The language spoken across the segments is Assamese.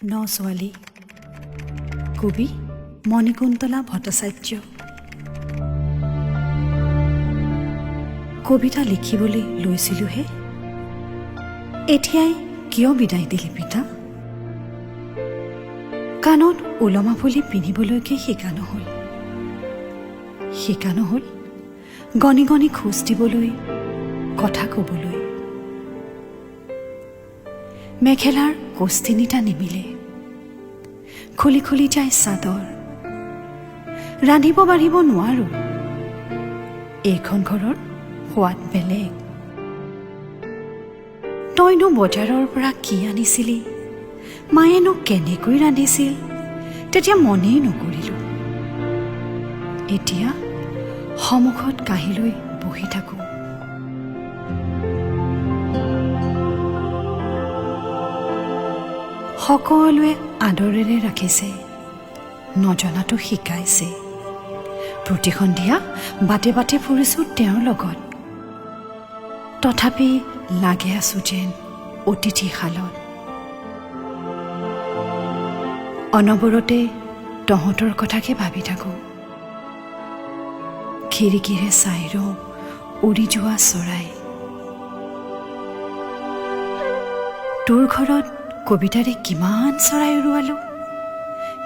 ন ছোৱালী কবি মণিকুন্তলা ভট্টাচাৰ্য। কবিতা লিখিবলৈ লৈছিলোঁহে, এতিয়াই কিয় বিদায় দিলি পিতা? কাণত ওলমা ফুলি পিন্ধিবলৈকে শিকা নহ'ল গণি গণি খোজ দিবলৈ, কথা ক'বলৈ। মেখেলাৰ কোষ্টিনিটা নিমিলে, খুলি খুলি যায় চাদৰ। ৰান্ধিব বাঢ়িব নোৱাৰোঁ, এইখন ঘৰৰ সোৱাদ বেলেগ। তইনো বজাৰৰ পৰা কি আনিছিলি, মায়েনো কেনেকৈ ৰান্ধিছিল, তেতিয়া মনেই নকৰিলোঁ। এতিয়া সন্মুখত কাঢ়ি লৈ বহি থাকোঁ। সকলোৱে আদৰেৰে ৰাখিছে, নজনাটো শিকাইছে। প্ৰতি সন্ধিয়া বাটে বাটে ফুৰিছোঁ তেওঁৰ লগত, তথাপি লাগে আছোঁ যেন অতিথিশালত। অনবৰতে তহঁতৰ কথাকে ভাবি থাকোঁ, খিৰিকীৰে চাই ৰওঁ উৰি যোৱা চৰাই। তোৰ ঘৰত কবিতাৰে কিমান চৰাই উৰুৱালোঁ,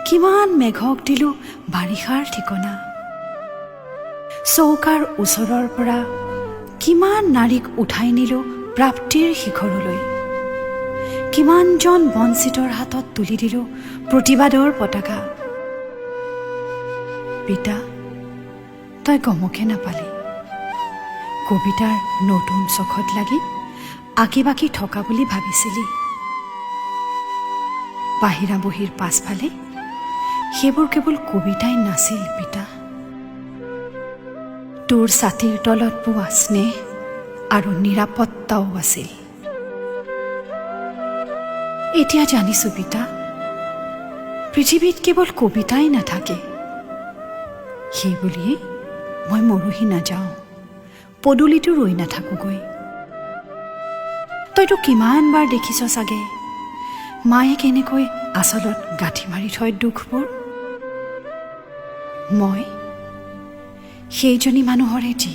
কিমান মেঘক দিলোঁ বাৰিষাৰ ঠিকনা। চৌকাৰ ওচৰৰ পৰা কিমান নাৰীক উঠাই নিলোঁ প্ৰাপ্তিৰ শিখৰলৈ। কিমানজন বঞ্চিতৰ হাতত তুলি দিলোঁ প্ৰতিবাদৰ পতাকা। পিতা, তই গমকে নাপালি, কবিতাৰ নতুন চখত লাগি আঁকি বাকি থকা বুলি ভাবিছিলি। বাহিৰা বহীৰ পাছফালে সেইবোৰ কেৱল কবিতাই নাছিল পিতা, তোৰ ছাতিৰ তলত পোৱা স্নেহ আৰু নিৰাপত্তাও আছিল। এতিয়া জানিছোঁ পিতা, পৃথিৱীত কেৱল কবিতাই নাথাকে। সেই বুলিয়েই মই মৰহি নাযাওঁ, পদূলিতো ৰৈ নাথাকোঁগৈ। তইতো কিমানবাৰ দেখিছ চাগে মায়ে কেনেকৈ আচলত গাঁঠি মাৰি থয় দুখবোৰ। মই সেইজনী মানুহৰে যি,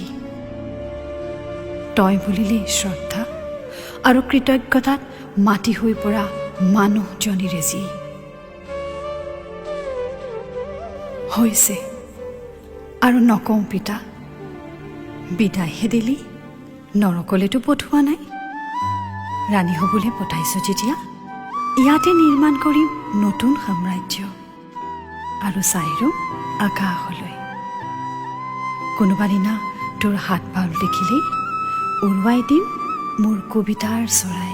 তই বুলিলেই শ্ৰদ্ধা আৰু কৃতজ্ঞতাত মাটি হৈ পৰা মানুহজনীৰে যি। হৈছে আৰু নকওঁ পিতা, বিদায়হে দিলি, নৰকলেতো পঠোৱা নাই। ৰাণী হ'বলৈ পতাইছোঁ যেতিয়া ইয়াতে নিৰ্মাণ কৰিম নতুন সাম্ৰাজ্য, আৰু চাই ৰওঁ আকাশলৈ। কোনোবা দিনা তোৰ হাত পাল দেখিলেই উৰুৱাই দিম মোৰ কবিতাৰ চৰাই।